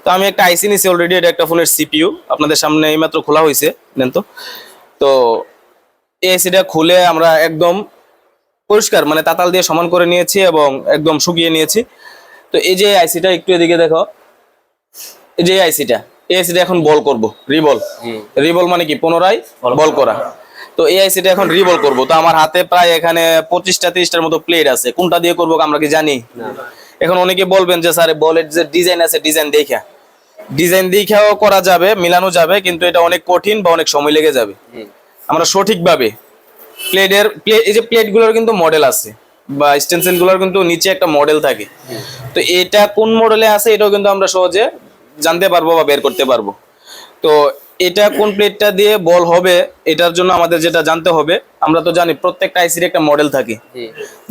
তো আমি একটা আইসি নিছি অলরেডি, এটা একটা ফোনের সিপিইউ আপনাদের সামনে এইমাত্র খোলা হয়েছে, দেন তো। তো এই আইসিটা খুলে আমরা একদম পরিষ্কার মানে তাতাল দিয়ে সমান করে নিয়েছি এবং একদম শুকিয়ে নিয়েছি। তো এই যে আইসিটা একটু এদিকে দেখো, এই যে আইসিটা, এই আইসিটা এখন বল করব, রিবল। রিবল মানে কি পুনরায় বল করা। তো এই আইসিটা এখন রিবল করব। তো আমার হাতে প্রায় এখানে 25টা 30টার মতো প্লেট আছে, কোনটা দিয়ে করবো আমরা কি জানি? এখন অনেকে বলবেন যে স্যার বলের যে ডিজাইন আছে ডিজাইন দেখাও করা যাবে, মিলানো যাবে, কিন্তু এটা অনেক কঠিন বা অনেক সময় লেগে যাবে। আমরা সঠিকভাবে এই যে প্লেটগুলোর কিন্তু মডেল আছে বা স্টেনসিল গুলোর কিন্তু নিচে একটা মডেল থাকে। তো এটা কোন মডেলে আছে এটাও কিন্তু আমরা সহজে জানতে পারবো বা বের করতে পারবো। তো এটা কোন প্লেটটা দিয়ে বল হবে এটার জন্য আমাদের যেটা জানতে হবে, আমরা তো জানি প্রত্যেকটা আইসির একটা মডেল থাকে।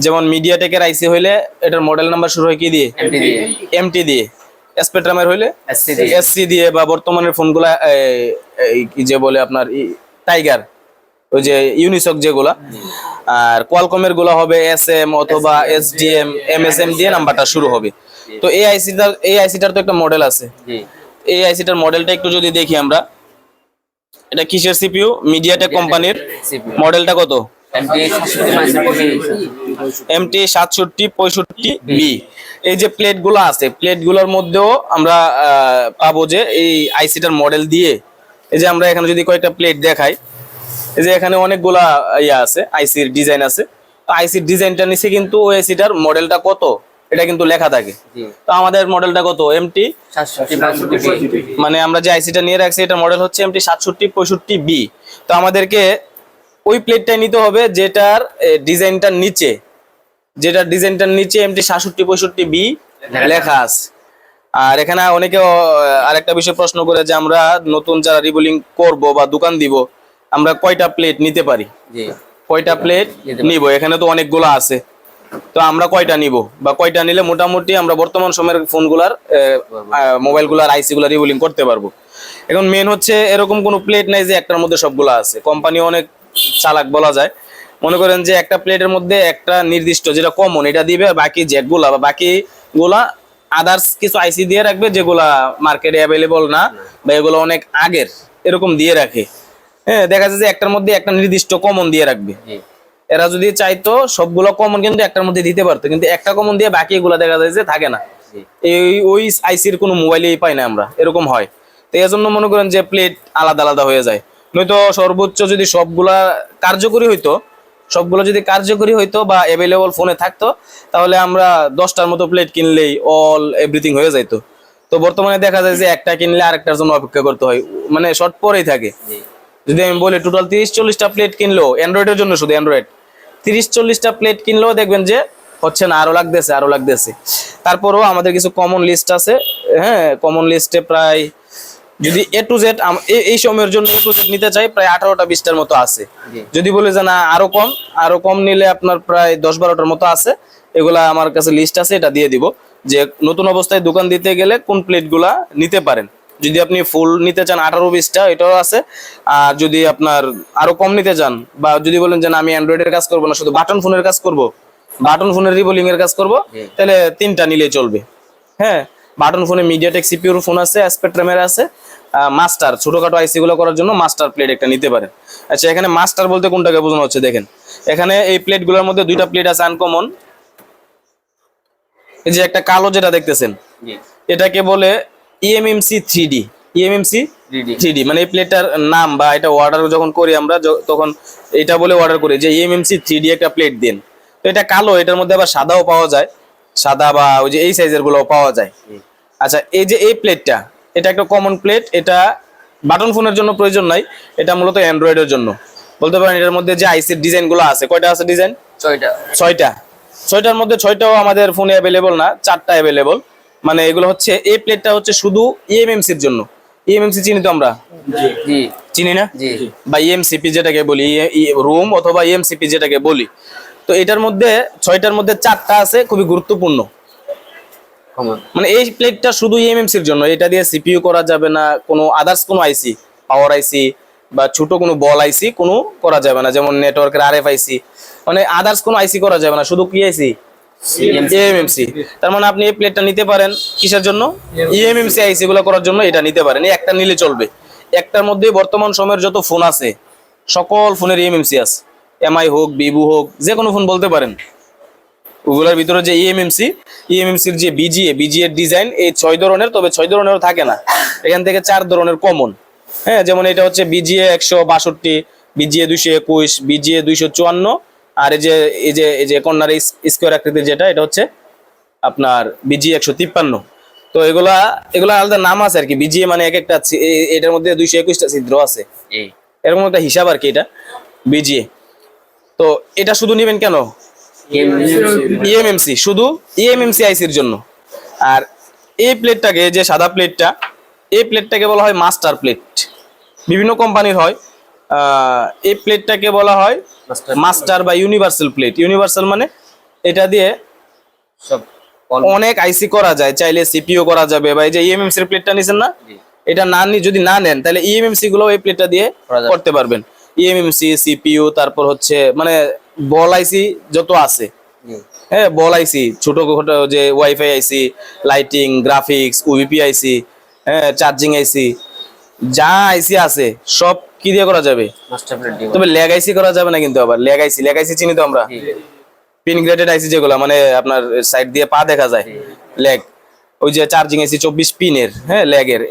যেমন মিডিয়াটেকের আইসি হইলে এটার মডেল নাম্বার শুরু হয় কি দিয়ে? এমটি দিয়ে। স্পেকট্রামের হইলে এসসি দিয়ে, বা বর্তমানের ফোনগুলা কি যে বলে আপনার টাইগার, ওই যে ইউনিসক যেগুলা। আর কোয়ালকমের গুলা হবে এসএম অথবা এসডিএম এমএসএম দিয়ে নাম্বারটা শুরু হবে। তো এই আইসিটার তো একটা মডেল আছে। এই আইসিটার মডেলটা একটু যদি দেখি আমরা, এটা কিসের সিপিইউ? মিডিয়াটেক কোম্পানির। মডেলটা কত? MT 6765B। এই যে প্লেটগুলো আছে, প্লেটগুলোর মধ্যেও আমরা পাবো যে এই আইসিটার মডেল দিয়ে, এই যে আমরা এখানে যদি কয়েকটা প্লেট দেখাই, এই যে এখানে অনেকগুলা ইয়া আছে, আইসির ডিজাইন আছে। তো আইসির ডিজাইনটা নিচে কিন্তু ওই আইসিটার মডেলটা কত এটা কিন্তু লেখা থাকে। তো আমাদের মডেলটা কত? MT 6765B। মানে আমরা যে আইসিটা নিয়ে রাখছি এটা মডেল হচ্ছে MT 6765B। তো আমাদেরকে ওই প্লেটটাই নিতে হবে যেটার ডিজাইনটার নিচে, MT 6765B লেখা আছে। আর এখানে অনেকে আরেকটা বিষয় প্রশ্ন করে যে আমরা নতুন যারা রিবোলিং করব বা দোকান দিব, আমরা কয়টা প্লেট নিতে পারি, কয়টা প্লেট নিব? এখানে তো অনেকগুলো আছে, তো আমরা কয়টা নিব বা কয়টা নিলে মোটামুটি আমরা বর্তমান সময়ের ফোনগুলার মোবাইলগুলার আইসিগুলা রিবোলিং করতে পারবো। এখন মেন হচ্ছে এরকম কোনো প্লেট নাই যে একটার মধ্যে সবগুলো আছে। কোম্পানি অনেক চালাক বলা যায়, মনে করেন যে একটা প্লেটের মধ্যে একটা নির্দিষ্ট যেটা কমন এটা দিবে, আর বাকি যেগুলা বা বাকিগুলা আদার্স কিছু আইসি দিয়ে রাখবে যেগুলা মার্কেটে অ্যাভেলেবল না বা এগুলো অনেক আগের, এরকম দিয়ে রাখে। হ্যাঁ, দেখা যায় যে একটার মধ্যে একটা নির্দিষ্ট কমন দিয়ে রাখবে। এরা যদি চাইতো সবগুলো কমন কিন্তু একটার মধ্যে দিতে পারতো, কিন্তু একটা কমন দিয়ে বাকি এগুলা দেখা যায় যে থাকে না। ওই আইসির কোনো মোবাইলেই পাই না আমরা, এরকম হয়। তো এই জন্য মনে করেন যে প্লেট আলাদা আলাদা হয়ে যায়। নয়তো সর্বোচ্চ যদি সবগুলো যদি কার্যকরী হইতো বা অ্যাভেলেবল ফোনে থাকতো, তাহলে আমরা 10টার মতো প্লেট কিনলেই অল এভরিথিং হয়ে যাইতো। তো বর্তমানে দেখা যায় যে একটা কিনলে আরেকটার জন্য অপেক্ষা করতে হয়, মানে শর্ট পরেই থাকে। যদি আমি বলি টোটাল 30-40টা প্লেট কিনলো অ্যান্ড্রয়েডের জন্য, শুধু অ্যান্ড্রয়েড 30-40টা প্লেট কিনলেও দেখবেন যে হচ্ছে না, আরো লাগতেছে। তারপরেও আমাদের কিছু কমন লিস্ট আছে। হ্যাঁ, কমন লিস্টে প্রায় যদি A to Z এই সময়ের জন্য A to Z নিতে চাই প্রায় 18টা 20টার মতো আছে। যদি বলে যে না আরো কম নিলে আপনার প্রায় 10-12টার মতো আছে, এগুলা আমার কাছে লিস্ট আছে, এটা দিয়ে দিব যে নতুন অবস্থায় দোকান দিতে গেলে কোন প্লেটগুলা নিতে পারেন। যদি আপনি ফুল নিতে চান 18-20টা, এটাও আছে। আর যদি আপনার আরো কম নিতে চান বা যদি বলেন যে না আমি অ্যান্ড্রয়েডের কাজ করবো না, শুধু বাটন ফোনের কাজ করব, বাটন ফোনের রিবোলিং এর কাজ করব, তাহলে 3টা নিলেই চলবে। হ্যাঁ, বাটন ফোনে মিডিয়াটেক সিপিইউর ফোন আছে, স্পেকট্রামের আছে, মাস্টার ছোটখাটো আইসি গুলো করার জন্য মাস্টার প্লেট একটা নিতে পারেন। আচ্ছা, এখানে মাস্টার বলতে কোনটাকে বোঝানো হচ্ছে দেখেন, এখানে এই প্লেটগুলোর মধ্যে 2টা প্লেট আছে আনকমন। এই যে একটা কালো যেটা দেখতেছেন, এটাকে বলে eMMC 3D। মানে এই প্লেটটার নাম বা এটা অর্ডার যখন করি আমরা, তখন এটা বলে অর্ডার করি যে eMMC 3D একটা প্লেট দিন। তো এটা কালো, এটার মধ্যে আবার সাদাও পাওয়া যায়, সাদা বা ওই যে এই সাইজের গুলো পাওয়া যায়। আচ্ছা, এই যে এই প্লেটটা, এটা একটা কমন প্লেট, এটা বাটন ফোনের জন্য প্রয়োজন নাই, এটা মূলত অ্যান্ড্রয়েডের জন্য। বলতে পারেন এটার মধ্যে যে আইসির ডিজাইন গুলো আছে, কয়টা আছে ডিজাইন? 6টার মধ্যে 6টাও আমাদের ফোনে অ্যাভেলেবল না, 4টা অ্যাভেলেবল। মানে এগুলো হচ্ছে, এই প্লেটটা হচ্ছে শুধু eMMC এর জন্য। eMMC চিনি তো আমরা? চিনি না? বা EMCP যেটাকে বলি, রুম অথবা EMCP যেটাকে বলি। তো এটার মধ্যে 6টার মধ্যে 4টা আছে খুবই গুরুত্বপূর্ণ। মানে এই প্লেটটা শুধু eMMC এর জন্য, এটা দিয়ে সিপিইউ করা যাবে না, কোনো আদার্স কোনো আইসি, পাওয়ার আইসি বা ছোট কোনো বল আইসি কোনো করা যাবে না, যেমন নেটওয়ার্কের RF আইসি, মানে আদার্স কোনো আইসি করা যাবে না, শুধু কি আইসি? এএমএমসি। তার মানে আপনি এই প্লেটটা নিতে পারেন কিসের জন্য? ইএমএমসি আইসি গুলো করার জন্য এটা নিতে পারেন। এই একটা নিলে চলবে। একটার মধ্যে বর্তমান সময়ের যত ফোন আছে সকল ফোনের ইএমএমসি আছে, এমআই হোক, ভিভো হোক, যে কোনো ফোন বলতে পারেন। ওগুলোর ভিতরে যে ইএমএমসির যে বিজিএর ডিজাইন এই 6 ধরনের, তবে 6 ধরনেরও থাকে না, এখান থেকে 4 ধরনের কমন। হ্যাঁ, যেমন এটা হচ্ছে বিজিএ 162, বিজিএ 221, বিজিএ 254, আর এই যে কর্নার স্কোয়ার আকৃতির যেটা, এটা হচ্ছে আপনার বিজিএ 153। তো এগুলা আলাদা নাম আছে আর কি। বিজিএ মানে এক একটা এটার মধ্যে 221টা ছিদ্র আছে, এরকম একটা হিসাব আর কি এটা বিজিএ। তো এটা শুধু নেবেন কেন? ইএমএমসি, শুধু ইএমএমসি আইসির জন্য। আর এই প্লেটটাকে, যে সাদা প্লেটটা, এই প্লেটটাকে বলা হয় মাস্টার প্লেট। বিভিন্ন কোম্পানির হয়। এই প্লেটটাকে বলা হয় মাস্টার বা ইউনিভার্সাল প্লেট। ইউনিভার্সাল মানে এটা দিয়ে সব অনেক আইসি করা যায়, চাইলে সিপিইউ করা যাবে। বা এই যে ইএমএমসি এর প্লেটটা নিছেন না, এটা যদি না নেন তাহলে ইএমএমসি গুলো এই প্লেটটা দিয়ে করতে পারবেন। ইএমএমসি, সিপিইউ, তারপর হচ্ছে মানে বল আইসি যত আছে, হ্যাঁ বল আইসি, ছোটখাটো যে ওয়াইফাই আইসি, লাইটিং, গ্রাফিক্স, ওভিপি আইসি, হ্যাঁ চার্জিং আইসি, যা আইসি আছে সব কি দিয়ে করা যাবে? মাস্টার প্লেট দিয়ে। তবে ল্যাগ আইসি করা যাবে না কিন্তু। আবার ল্যাগ আইসি চিনি তো আমরা, পিন গ্রেডেড আইসি যেগুলো মানে আপনার সাইড দিয়ে পা দেখা যায়, ল্যাগ। ওই যে চার্জিং আইসি 24 পিনের, হ্যাঁ ল্যাগের,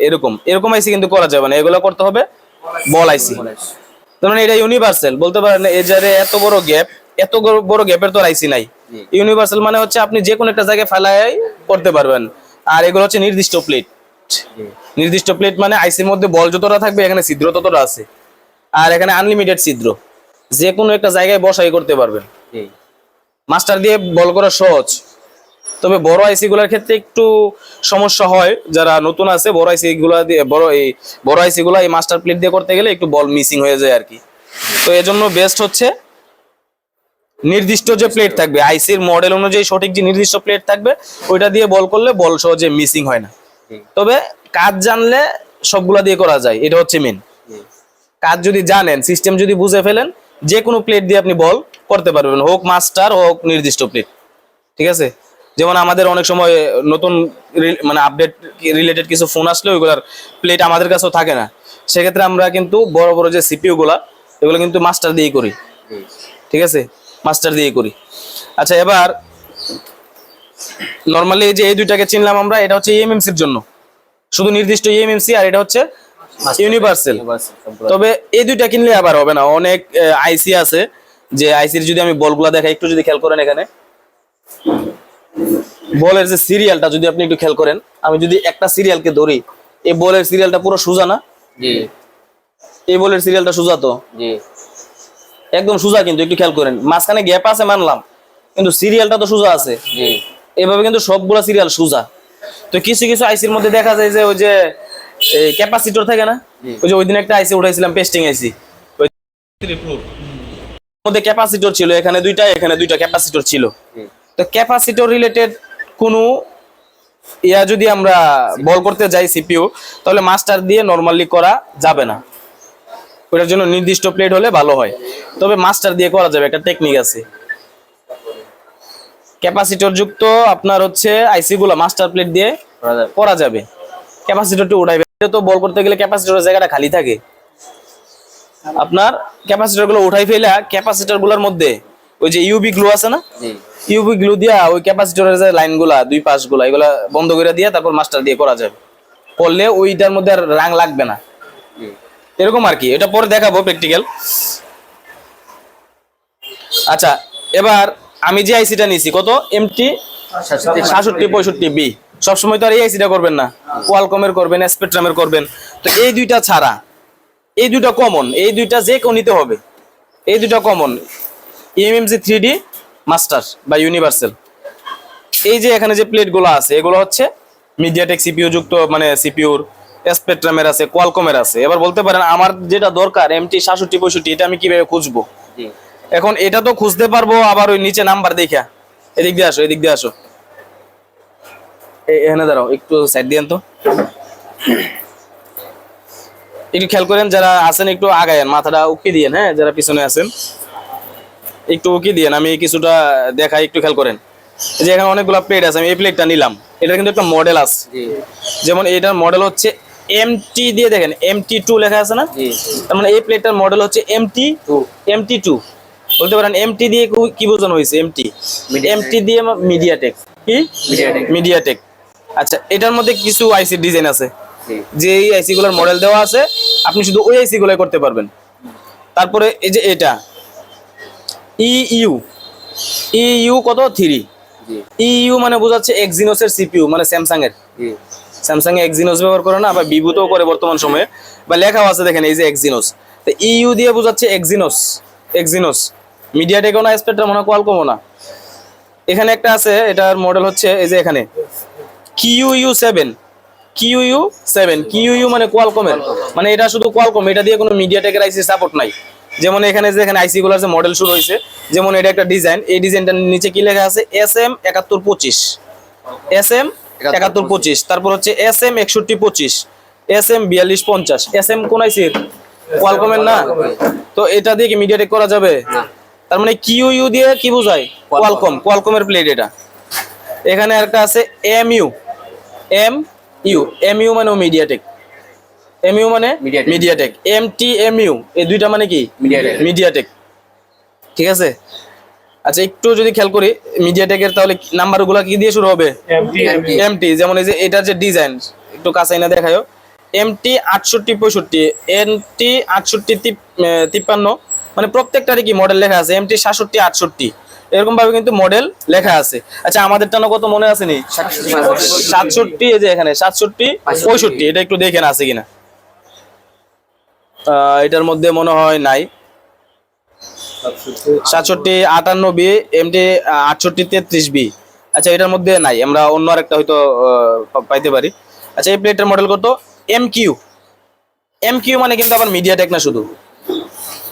এরকম আইসি কিন্তু করা যাবে না। এগুলো করতে হবে বল আইসি। তার মানে এটা ইউনিভার্সাল বলতে পারেন। এই যে এত বড় গ্যাপের তো আইসি নাই। ইউনিভার্সাল মানে হচ্ছে আপনি যে কোনো একটা জায়গায় ফেলাই করতে পারবেন। আর এগুলো হচ্ছে নির্দিষ্ট প্লেট। নির্দিষ্ট প্লেট মানে আইসির মধ্যে বল যতটা থাকবে এখানে ছিদ্র ততটা আছে। আর এখানে আনলিমিটেড ছিদ্র, যে কোনো একটা জায়গায় বসাই করতে পারবেন। মাস্টার দিয়ে বল করা সহজ, তবে বড় আইসি গুলার ক্ষেত্রে একটু সমস্যা হয়। যারা নতুন আছে, বড় আইসি গুলা দিয়ে বড় আইসি গুলা এই মাস্টার প্লেট দিয়ে করতে গেলে একটু বল মিসিং হয়ে যায় আর কি। তো এজন্য বেস্ট হচ্ছে নির্দিষ্ট যে প্লেট থাকবে, আইসির মডেল অনুযায়ী সঠিক যে নির্দিষ্ট প্লেট থাকবে, ওইটা দিয়ে বল করলে বল সহজে মিসিং হয় না। তবে কাজ জানলে সবগুলা দিয়ে করা যায়, এটা হচ্ছে মেন। কাজ যদি জানেন, সিস্টেম যদি বুঝে ফেলেন, যে কোনো প্লেট দিয়ে আপনি বল করতে পারবেন, হোক মাস্টার হোক নির্দিষ্ট প্লেট। ঠিক আছে? যেমন আমাদের অনেক সময় নতুন মানে আপডেট রিলেটেড কিছু ফোন আসলে ওইগুলার প্লেট আমাদের কাছেও থাকে না, সেক্ষেত্রে আমরা কিন্তু বড় বড় যে সিপিইউ গুলা, এগুলো কিন্তু মাস্টার দিয়ে করি। ঠিক আছে, মাস্টার দিয়ে করি। আচ্ছা, এবার নরমালি যে এই দুইটাকে চিনলাম আমরা, এটা হচ্ছে ইএমএমসির জন্য, শুধু নির্দিষ্ট ইএমএমসি, আর এটা হচ্ছে ইউনিভার্সাল। তবে এই দুইটা কিনলে আবার হবে না, অনেক আইসি আছে। যে আইসির যদি আমি বলগুলা দেখাই, একটু যদি খেয়াল করেন, এখানে বলের যে সিরিয়ালটা যদি আপনি একটু খেয়াল করেন, আমি যদি একটা সিরিয়ালকে ধরি, এই বলের সিরিয়ালটা পুরো সোজা না? এই বলের সিরিয়ালটা সোজা তো? একদম সোজা, কিন্তু একটু খেয়াল করেন, মাঝখানে গ্যাপ আছে মানলাম, কিন্তু সিরিয়ালটা তো সোজা আছে। এভাবে কিন্তু সবগুলা সিরিয়াল সোজা। তো কিছু কিছু আইসির মধ্যে দেখা যায় যে ওই যে ক্যাপাসিটর থাকে না, ওই যে ওই দিন একটা আইসি উঠাইছিলাম, পেস্টিং আইসি, ওই মধ্যে ক্যাপাসিটর ছিল, এখানে দুইটা ক্যাপাসিটর ছিল। তো ক্যাপাসিটর রিলেটেড কোনো যদি আমরা বল করতে যাই সিপিইউ, তাহলে মাস্টার দিয়ে নরমালি করা যাবে না। ওটার জন্য নির্দিষ্ট প্লেট হলে ভালো হয়। তবে মাস্টার দিয়ে করা যাবে, একটা টেকনিক আছে। ক্যাপাসিটর যুক্ত আপনার হচ্ছে আইসি গুলা মাস্টার প্লেট দিয়ে করা যাবে। ক্যাপাসিটরটা উঠাইবে, তো বল করতে গেলে ক্যাপাসিটরের জায়গাটা খালি থাকে। আপনার ক্যাপাসিটর গুলো উঠাই ফেলা, ক্যাপাসিটর গুলোর মধ্যে ওই যে ইউবি গ্লু আছে না, ইউবি গ্লু দিয়া ওই ক্যাপাসিটরের যে লাইন গুলা, দুই পাশ গুলা, এগুলা বন্ধ করে দিয়ে তারপর মাস্টার দিয়ে করা যাবে। করলে ওইটার মধ্যে আর রাং লাগবে না, এরকম আর কি। এটা পরে দেখাবো প্র্যাকটিক্যাল। আচ্ছা, এবার আমি যে আইসিটা নিয়েছি, কত এমটি 6765B, সবসময় তো আর এই আইসিটা করবেন না, কোয়ালকমের করবেন, স্পেকট্রামের করবেন। তো এই দুইটা ছাড়া, এই দুইটা কমন, এই দুইটা যে কেউ নিতে হবে। এই দুইটা কমন, ইএমএমসি 3D মাস্টার বা ইউনিভার্সাল। এই যে এখানে যে প্লেটগুলো আছে, এগুলো হচ্ছে মিডিয়াটেক সিপিইউ যুক্ত, মানে সিপিইউর স্পেকট্রামের আছে, কোয়ালকমের আছে। এবার বলতে পারেন আমার যেটা দরকার এমটি 6765, এটা আমি কিভাবে খুঁজবো? এখন এটা তো খুঁজতে পারবো আবার ওই নিচে নাম্বার দেখা। এদিক দিয়ে আসো, এখানে দাঁড়াও, একটু সাইড দিয়েন তো, একটু খেয়াল করেন। যারা আছেন একটু আগায়েন, মাথাটা উকি দিয়েন। হ্যাঁ, যারা পিছনে আছেন একটু উকি দিয়েন, আমি কিছুটা দেখাই, একটু খেয়াল করেন। এই যে এখানে অনেকগুলো প্লেট আছে, আমি এই প্লেটটা নিলাম, এটা কিন্তু একটা মডেল আছে। যেমন এটার মডেল হচ্ছে MT দিয়ে দেখেন MT2 লেখা আছে না, তার মানে এই প্লেটটার মডেল হচ্ছে MT2 বলতে পারেন। MT দিয়ে কি বোঝানো হয়েছে? MT দিয়ে মিডিয়াটেক, কি মিডিয়াটেক। আচ্ছা, এটার মধ্যে কিছু আইসি ডিজাইন আছে, যে এই আইসি গুলোর মডেল দেওয়া আছে, আপনি শুধু ওই আইসি গুলাই করতে পারবেন। তারপরে এই যে এটা EU কত 3, EU মানে বোঝাচ্ছে এক্সিনোস এর সিপিইউ, মানে স্যামসাং এর। স্যামসাং এ এক্সিনোস ব্যবহার করে না, আবার ভিভোতেও করে বর্তমান সময়ে, বা লেখাও আছে দেখেন এই যে এক্সিনোস। তো EU দিয়ে বোঝাচ্ছে এক্সিনোস। মিডিয়াটেকও না, স্পেকট্রাম না, কোয়ালকমও না। এখানে একটা আছে, এটার মডেল হচ্ছে এই যে এখানে QU7 মানে কোয়ালকমের, মানে এটা শুধু কোয়ালকম, এটা দিয়ে কোনো মিডিয়াটেকের আইসি সাপোর্ট নাই। যেমন এখানে যে এখানে আইসি গুলোর যে মডেল শুরু হয়েছে, যেমন এটা একটা ডিজাইন, এই ডিজাইনটার নিচে কি লেখা আছে? SM7125, তারপর হচ্ছে SM6125, SM4250। SM কোন আইসির? কোয়ালকমের না, তো এটা দিয়ে কি মিডিয়াটেক করা যাবে? তার মানে QU দিয়ে কি বোঝায়? কোয়ালকমের প্লেট এটা। এখানে একটা আছে MU মানে মিডিয়াটেক, MTMU, এই দুইটা মানে কি? মিডিয়াটেক। ঠিক আছে। আচ্ছা, একটু যদি খেয়াল করি মিডিয়াটেকের, তাহলে নাম্বারগুলো কি দিয়ে শুরু হবে? MT। যেমন এই যে এটার যে ডিজাইন, একটু কাছে এনে দেখায়ও, MT6865, NT6853, মানে প্রত্যেকটারই কি মডেল লেখা আছে, MT6768, এরকম ভাবে কিন্তু মডেল লেখা আছে। আচ্ছা, আমাদের টানো কত মনে আছে নি? 67, এই যে এখানে 6765, এটা একটু দেখেন আছে কিনা। এটার মধ্যে মনে হয় নাই। 6758B, MT6833B। আচ্ছা, এটার মধ্যে নাই, আমরা অন্য আরেকটা হয়তো পাইতে পারি। আচ্ছা, এই প্লেটের মডেল কত? MQ মানে কিন্তু আবার মিডিয়াটেক না, শুধু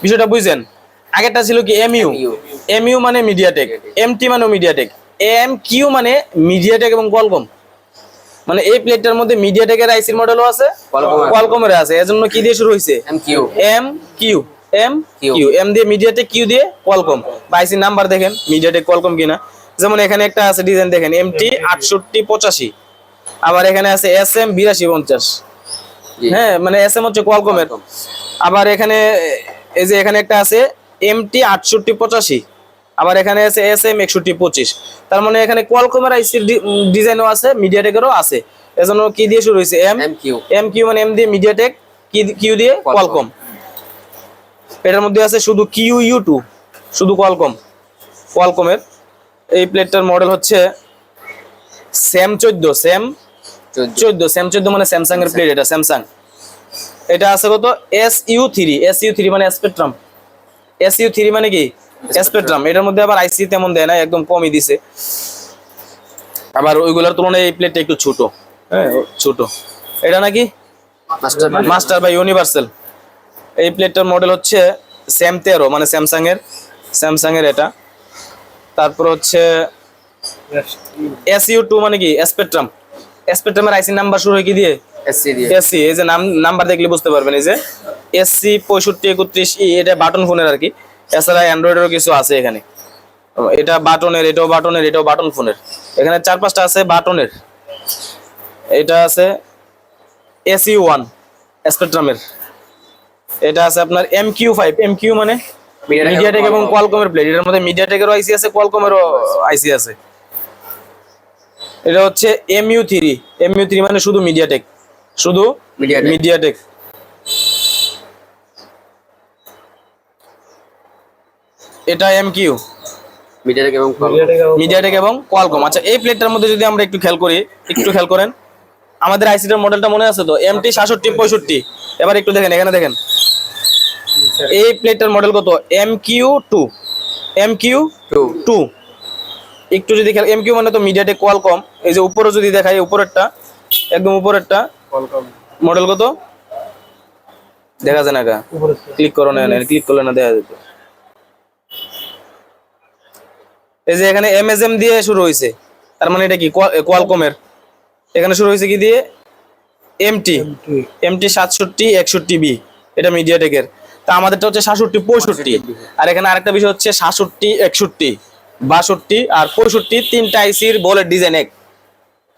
বিষয়টা বুঝছেন? আগেরটা ছিল কি MU মানে মিডিয়াটেক, MT মানে মিডিয়াটেক, MQ মানে মিডিয়াটেক এবং কোয়ালকম। মানে এই প্লেটটার মধ্যে মিডিয়াটেকের আইসির মডেলও আছে, কোয়ালকমের আছে, এজন্য কি দিয়ে শুরু হইছে? M দিয়ে মিডিয়াটেক, Q দিয়ে কোয়ালকম। বা আইসির নাম্বার দেখেন মিডিয়াটেক কোয়ালকম কিনা। যেমন এখানে একটা আছে ডিজাইন দেখেন MT6885, আবার এখানে আছে SM8250। হ্যাঁ, মানে SM হচ্ছে কোয়ালকমের। আবার এখানে এই যে এখানে একটা আছে MT6885, আবার এখানে আছে SM6125। তার মানে এখানে কোয়ালকমের আইসির ডিজাইনও আছে, মিডিয়াটেকেরও আছে। এজন্য কি দিয়ে শুরু হয়েছে? MQ মানে M দিয়ে মিডিয়াটেক, Q দিয়ে কোয়ালকম। এটার মধ্যে আছে শুধু QU2, শুধু কোয়ালকমের। এই প্লেটটার মডেল হচ্ছে SAM14 মানে স্যামসাং এর প্লেট, এটা স্যামসাং। এটা আছে কত? SU3 মানে স্পেকট্রাম, SU3 মানে কি? স্পেকট্রাম। এটার মধ্যে আবার আইসি তেমন দেয় না, একদম কমই দিছে। আবার ওইগুলোর তুলনায় এই প্লেটটা একটু ছোট, হ্যাঁ ছোট। এটা নাকি মাস্টার বা ইউনিভার্সাল। এই প্লেটটার মডেল হচ্ছে SAM13 মানে স্যামসাং এর এটা। তারপর হচ্ছে SU2 মানে কি? স্পেকট্রামের আইসি নাম্বার শুরু হয় কি দিয়ে? SC। এই যে নাম্বার দেখলে বুঝতে পারবেন, এই যে SC6531E, এটা বাটন ফোনের আর কি। এছাড়া অ্যান্ড্রয়েডেরও কিছু আছে এখানে। এটা বাটনের, এটাও বাটন ফোনের। এখানে 4-5টা আছে বাটনের। এটা আছে SU1 স্পেকট্রামের। এটা আছে আপনার MQ5, MQ মানে মিডিয়াটেক এবং কোয়ালকমের প্লেট। এটার মধ্যে মিডিয়াটেকেরও আইসি আছে, কোয়ালকমেরও আইসি আছে। এটা হচ্ছে MU3 মানে শুধু মিডিয়াটেক, এটা MQ মিডিয়াটেক এবং কোয়ালকম। আচ্ছা, এই প্লেটটার মধ্যে যদি আমরা একটু খেয়াল করেন, আমাদের আইসিটার মডেলটা মনে আছে তো? MT6765। এবার একটু দেখেন, এখানে দেখেন এই প্লেটটার মডেল কত? MQ2। একটু যদি খেয়াল, MQ মানে তো মিডিয়াটেক কোয়ালকম। এই যে উপরে যদি দেখাই, উপরেরটা একদম উপরেরটা মডেল কত দেখা যায় না, ক্লিক করো না, ক্লিক করলে না দেখা যেত। এই যে এখানে MSM দিয়ে শুরু হয়েছে, তার মানে এটা কি? কোয়ালকমের। এখানে শুরু হয়েছে কি দিয়ে? MT6761B, এটা মিডিয়াটেকের। তা আমাদেরটা হচ্ছে 6765। আর এখানে আরেকটা বিষয় হচ্ছে 6761, 62 আর 65 তিনটা আইসির বলের ডিজাইন এক।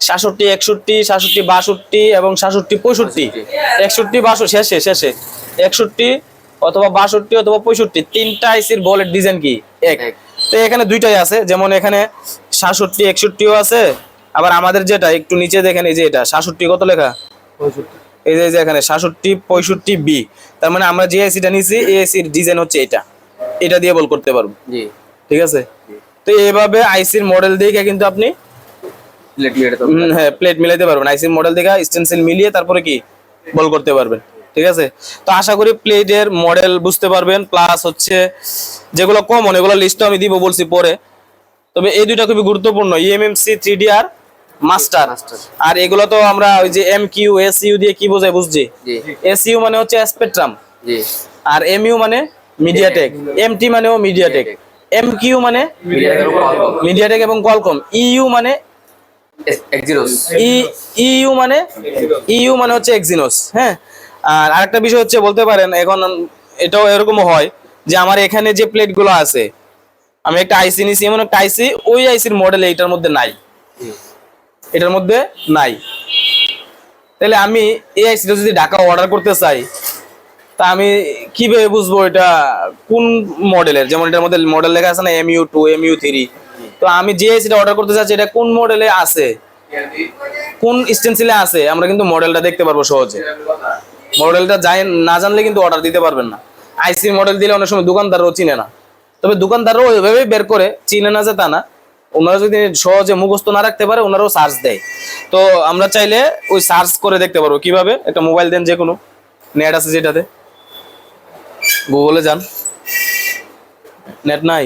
67 61 67 62 এবং 67 65 61 62 শেষে শেষে 61 অথবা 62 অথবা 65 তিনটা আইসির বলের ডিজাইন কি এক। তো এখানে দুইটাই আছে, যেমন এখানে 67 61ও আছে, আবার আমাদের যেটা একটু নিচে দেখেন এই যে এটা 67 কত লেখা 65, এই যে এখানে 67 65 বি। তার মানে আমরা যে আইসিটা নিছি এই আইসির ডিজাইন হচ্ছে এটা দিয়ে বল করতে পারবো। জি ঠিক আছে। তো এইভাবে আইসির মডেল দেখে কিন্তু আপনি প্লেট মিলাইতে পারবেন, আইসির মডেল দেখে স্টেনসিল মিলিয়ে তারপরে কি বল করতে পারবেন। ঠিক আছে, তো আশা করি প্লেটের মডেল বুঝতে পারবেন, প্লাস হচ্ছে যেগুলো কমন এগুলো লিস্ট আমি দিব বলছি পরে। তবে এই দুইটা খুবই গুরুত্বপূর্ণ, ইএমএমসি 3D আর মাস্টার। আর এগুলো তো আমরা ওই যে এমকিউ এসইউ দিয়ে কি বোঝায় বুঝছি। এসইউ মানে হচ্ছে স্পেকট্রাম, আর এমইউ মানে মিডিয়াটেক, এমটি মানেও মিডিয়াটেক, এমকিউ মানে মিডিয়াটেক এবং কোয়ালকম, ইইউ মানে এক্সিনোস, ইইউ মানে হচ্ছে এক্সিনোস। হ্যাঁ, আর আরেকটা বিষয় হচ্ছে বলতে পারেন এখন এটাও এরকমও হয় যে আমার এখানে যে প্লেট গুলো আছে, আমি একটা আইসি নিছি, এমন একটা আইসি ওই আইসির মডেল এটার মধ্যে নাই, এটার মধ্যে নাই। তাহলে আমি এই আইসিটা যদি ঢাকা অর্ডার করতে চাই, তা আমি কিভাবে বুঝবো এটা কোন মডেলের? যেমন এটার মধ্যে মডেল লেখা আছে না MU2 MU3, তো আমি যে আইসিটা অর্ডার করতে চাচ্ছি এটা কোন মডেলে আছে, কোন স্টেনসিলে আছে, আমরা কিন্তু মডেলটা দেখতে পারবো সহজে। মডেলটা না জানলে কিন্তু অর্ডার দিতে পারবেন না। আইসির মডেল দিলে অনেক সময় দোকানদারও চিনে না, তবে দোকানদারও ওইভাবেই বের করে, চিনে না যে তা না, ওনারা যদি সহজে মুখস্থ না রাখতে পারে ওনারাও সার্চ দেয়। তো আমরা চাইলে ওই সার্চ করে দেখতে পারবো কিভাবে। একটা মোবাইল দেন, যে কোনো নেট আছে যেটাতে, গুগলে যান, নেট নাই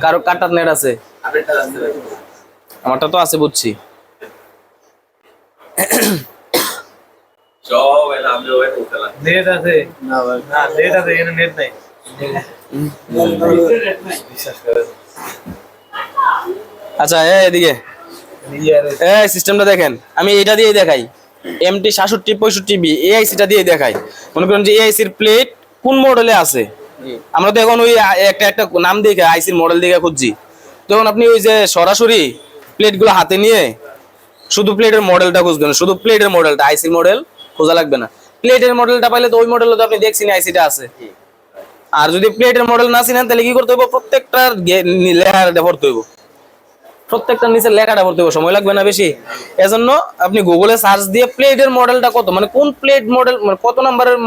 কারো, কাটার নেট আছে? আমারটা তো আছে বুঝছি। নেট আছে না ভাই, না নেট আছে, এখানে নেট নাই। আচ্ছা এদিকে এই সিস্টেমটা দেখেন, আমি এটা দিয়ে দেখাই, MT 67 65 বি এই আইসিটা দিয়ে দেখাই। মনে করেন যে এই আইসির প্লেট কোন মডেলে আছে, আমরা তো এখন ওই একটা একটা নাম দেখে আইসির মডেল দেখে খুঁজছি। তখন আপনি ওই যে সরাসরি প্লেটগুলো হাতে নিয়ে শুধু প্লেটের মডেলটা খুঁজবেন, শুধু প্লেটের মডেলটা, আইসির মডেল খোঁজা লাগবে না। প্লেটের মডেলটা পাইলে তো ওই মডেলে তো আপনি দেখছেন আইসিটা আছে। আর যদি প্লেটের মডেল না চিনেন তাহলে কি করতে হইব, প্রত্যেকটার লেখাটা পড়তে হইব, প্রত্যেকটা নিচে লেখাটা পড়তে হবে, সময় লাগবে না বেশি। এজন্য আপনি গুগলে সার্চ দিয়ে প্লেটের মডেলটা কত, মানে কোন প্লেট মডেল, মানে কত নাম্বারের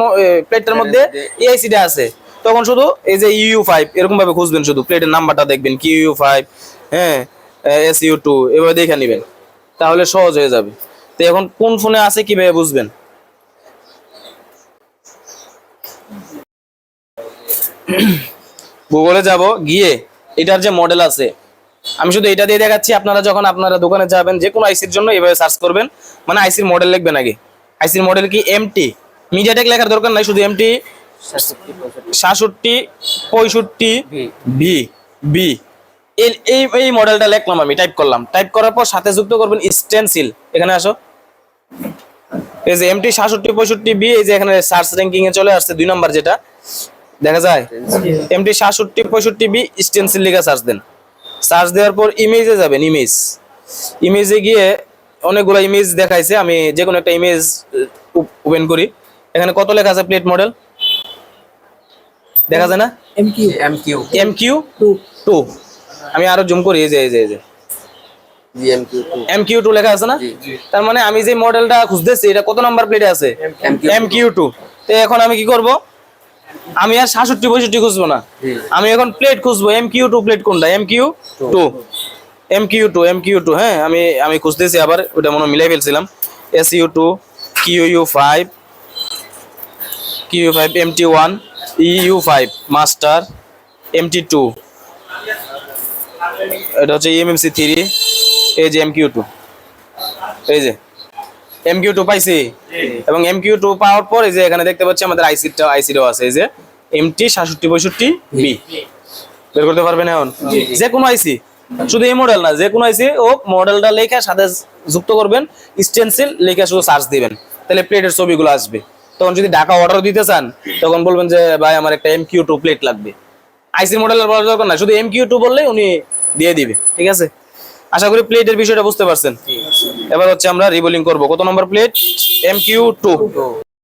প্লেটের মধ্যে এই আইসিটা আছে, তখন শুধু এই যে EU5 এরকম ভাবে খুঁজবেন, শুধু প্লেটের নাম্বারটা দেখবেন QU5, হ্যাঁ SU2 এভাবে দেখে নেবেন, তাহলে সহজ হয়ে যাবে। তো এখন কোন ফোনে আছে কিভাবে বুঝবেন? গুগলে যাব, গিয়ে এটার যে মডেল আছে, আমি শুধু এটা দিয়ে দেখাচ্ছি, আপনারা যখন আপনারা দোকানে যাবেন যে কোনো আইসির জন্য এভাবে সার্চ করবেন, মানে আইসির মডেল লিখবেন আগে। আইসির মডেল কি MT, মিডিয়াটেক লেখার দরকার নাই, শুধু MT 67 65 বি বি এই মডেলটা লিখলাম, আমি টাইপ করলাম, টাইপ করার পর সাথে যুক্ত করবেন স্টেনসিল। এখানে আসো, এই যে MT 67 65 বি, এই যে এখানে সার্চ র্যাঙ্কিং এ চলে আসছে 2 নাম্বার, যেটা দেখা যায় MT 67 65 বি স্টেনসিল লিখে সার্চ দেন। সার্চ দেওয়ার পর ইমেজে যাবেন, ইমেজে গিয়ে অনেকগুলো ইমেজ দেখাইছে, আমি যে কোনো একটা ইমেজ ওপেন করি। এখানে কত লেখা আছে প্লেট মডেল দেখা যায় না, MQ2। আমি আরো জুম করি, এই যে MQ2 লেখা আছে না, তার মানে আমি যে মডেলটা খুঁজতেছি এটা কত নাম্বার প্লেটে আছে, MQ2। তো এখন আমি কি করব, আমি আর 67 65 খুঁজবো না, আমি এখন প্লেট খুঁজবো, MQ2 প্লেট কোনটা, MQ2। হ্যাঁ, আমি খুঁজতেছি, আবার ওটা মনে মিলাই ফেলছিলাম, SU2 QU5 MT1 EU5 master MT2, এটা হচ্ছে EMMC3, এই যে MQ2, এই যে MQ2 পাইছি। এবং MQ2 পাওয়ার পর এই যে এখানে দেখতে পাচ্ছি আমাদের আইসিটাও আছে, এই যে MT 67 65 বি, বের করতে পারবেন এখন যে কোনো আইসি, শুধু এই মডেল না, যে কোনো আইসি ও মডেলটা লেখা সাথে যুক্ত করবেন, স্টেনসিল লেখা শুধু সার্চ দিবেন, তাহলে প্লেটের ছবিগুলো আসবে। তখন যদি ঢাকা অর্ডার দিতে চান তখন বলবেন যে ভাই আমার একটা MQ2 প্লেট লাগবে, আইসির মডেলের বলার দরকার না, শুধু MQ2 বললেই উনি দিয়ে দিবে। ঠিক আছে, আশা করি প্লেটের বিষয়টা বুঝতে পারছেন। এবার হচ্ছে আমরা রিবোলিং করব। কত নম্বর প্লেট? MQ2।